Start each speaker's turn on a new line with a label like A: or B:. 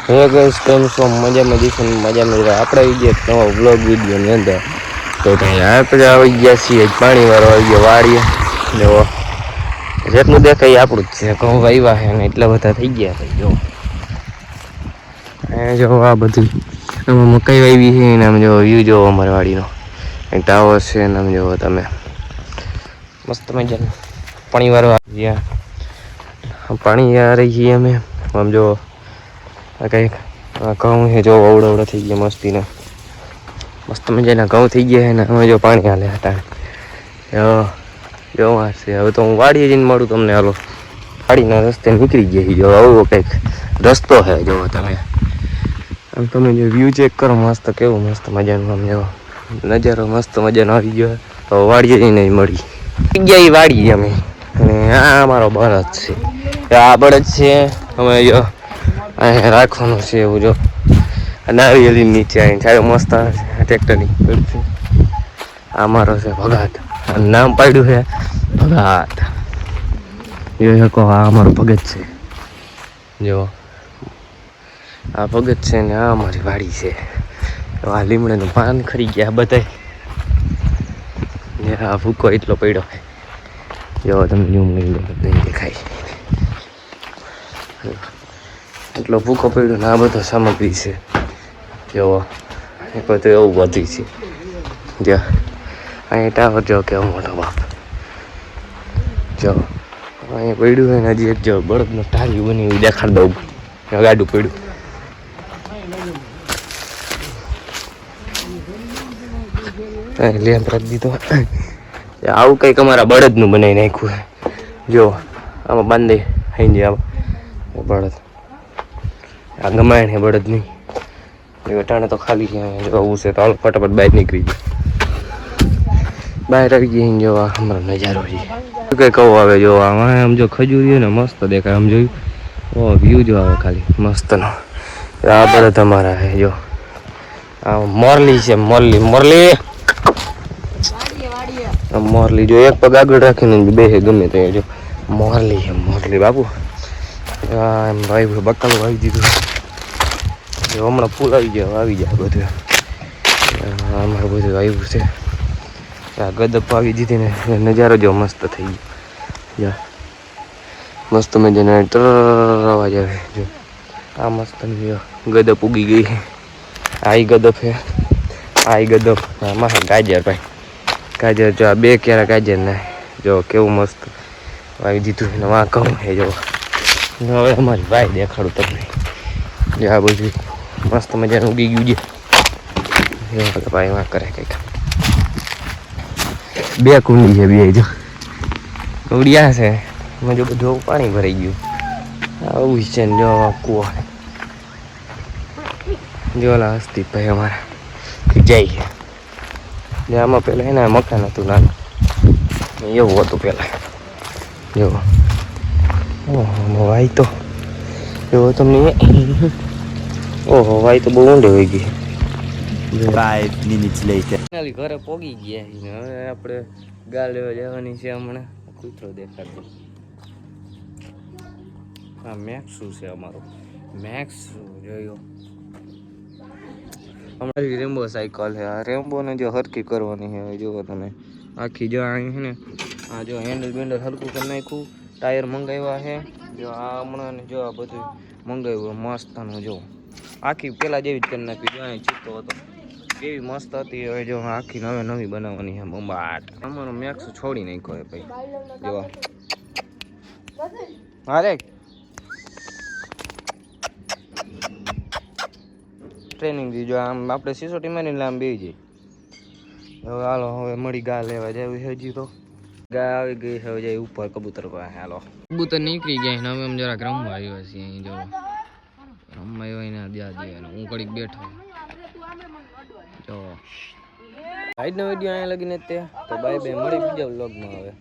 A: હે ગાઈસ કેમ છો મજામાં દીશું મજામાં આપણે આવી ગયા નવા વ્લોગ વિડીયોની અંદર તો ભાઈ આપણે આવી ગયા છીએ પાણી વાળો આવી ગયો વાડીએ જો જેટલું દેખાય આપણું જ છે ઘઉં વાવ્યા છે ને એટલા બધા થઈ ગયા ભાઈ જો જો આ બધું આમાં મકાઈ વાવી છે ને આમ જો વ્યૂ જોવો અમારી વાડીનો ટાવર છે ને આમ જોવો તમે મસ્ત મજાનું પાણી વાળો ગયા પાણી આ રહી છીએ અમે આમ જો કંઈક ઘઉં છે જો અવડો અવડો થઈ ગયા મસ્તીના મસ્ત મજાના ઘઉં થઈ ગયા છે ને અમે જો પાણી હાલે હતા જો છે હવે તો હું વાડીએ જઈને મળું તમને હાલો વાડીના રસ્તે નીકળી ગયા જો આવો કંઈક રસ્તો છે જો તમે આમ તમે જો વ્યૂ ચેક કરો મસ્ત કેવું મસ્ત મજાનું આમ જો નજારો મસ્ત મજાનો આવી ગયો તો વાડીએ જઈને મળી ગયા એ વાડી અમે અને આ અમારો બળદ છે આ બળદ છે અમે જો અહીંયા રાખવાનું છે એવું જો નારિયેળી નીચે આવીને થાય મસ્ત ટ્રેક્ટરની પડશે આ મારો છે ભગાત નામ પાડ્યું છે ભગાત એ કહો આ અમારો ભગત છે જો આ ભગત છે ને આ અમારી વાડી છે આ લીમડાનું પાન ખરી ગયા બધાય આ ભૂકો એટલો પડ્યો જો તમે ઝૂમ નહીં દેખાય એટલો ભૂકો પડ્યો ને આ બધો સામગ્રી છે જો એ બધું એવું વધી છે જો અહીંયા ટાવર જો કેવો મોટો બાપ જો અહીંયા પડ્યું હોય ને હજી એક જો બળદનું ટાળ્યું બની એવું દેખાડ દઉં ગાડું પડ્યું લેમ્પ રાખી દીધો આવું કંઈક અમારા બળદનું બનાવી નાખ્યું જો આમાં બાંધે અહીં જે આમાં બળદ આ ગમાયણ છે બળદ નહીં એ વટાણે તો ખાલી જવું છે તો હાલ ફટાફટ બહાર નીકળી જાય બહાર આવી ગઈ જોવા અમારો નજારો છે કઈ કહું આવે જો આમ જો ખજૂરી ને મસ્ત દેખાય આમ જોયું ઓ વ્યૂ જો આવે ખાલી મસ્તનો આ બળદ અમારા છે જો આ મોરલી છે મોરલી મોરલી મોરલી જો એક પગ આગળ રાખીને બે ગમે તો જો મોરલી છે મોરલી બાપુ એમ ભાઈ બકાલું વાવી દીધું હમણાં ફૂલ આવી ગયા આવી જાય બધું અમારું બધું આવ્યું છે આ ગદપ આવી દીધી ને નજારો જો મસ્ત થઈ ગયો મસ્ત મજાને અવાજ આવે જો આ મસ્ત ગદપ ઉગી ગઈ આ ગદપ છે આ ગદપ આમાં ગાજર ભાઈ ગાજર જો આ બે ક્યારા ગાજર ને જો કેવું મસ્ત વાવી દીધું ને વાં કહું છે જો હવે અમારી ભાઈ દેખાડું તમને જો આ બધું મસ્ત મજાનું ઉગી ગયું છે ભાઈ વાં કરે કંઈક બે કુંડી છે બે જો કવડિયા છે એમાં જો બધું પાણી ભરાઈ ગયું આવું છે ને જો કૂવો જો ઓલા હસ્તી ભાઈ અમારા જાય છે જે આમાં પેલા એના મકાન હતું નાનું એવું હતું પેલા જો ઓહો ભાઈ તો એવો તમને ઓહો ભાઈ તો બહુ ઊંડે હોઈ ગઈ 5 minutes later ઘરે પોગી ગયા હવે આપણે ગા લેવા જવાની છે હમણાં કૂતરો દેખાડતો હા મેક્સ શું છે અમારો મેક્સ જોયો અમારી રેમ્બો સાયકલ છે આ રેમ્બોને જો હરકી કરવાની છે જુઓ તમે આખી જો અહીં છે ને આ જો હેન્ડલ બેન્ડલ હરકું કરી નાખ્યું ટાયર મંગાવ્યા છે જો આ હમણાં જો આ બધું મંગાવ્યું મસ્તનું જો આખી પેલા જેવી જ કરી નાખી જો અહીં ચીતો હતો કેવી મસ્ત હતી હવે જો આખી નવી બનાવવાની છે બંબાટ અમારો મેક્સ છોડી નાખ્યો છે ભાઈ જો હારે ટ્રેનિંગ દી જો આમ આપણે સિસોટી મારીને આમ બેસી જઈએ હવે હાલો હવે મળી ગા લેવા જાય હજી તો ગા આવી ગઈ હવે જાય ઉપર કબૂતર પાસે હાલો કબૂતર નીકળી ગયા ને હવે અમે જરાક રમવા આવ્યા છીએ અહીં જો રમવા આવ્યા ને દ્યા દે હું કડીક બેઠો જો આજનો વિડીયો અહીંયા લગીને તે તો બાય બાય મળી બીજા વ્લોગમાં હવે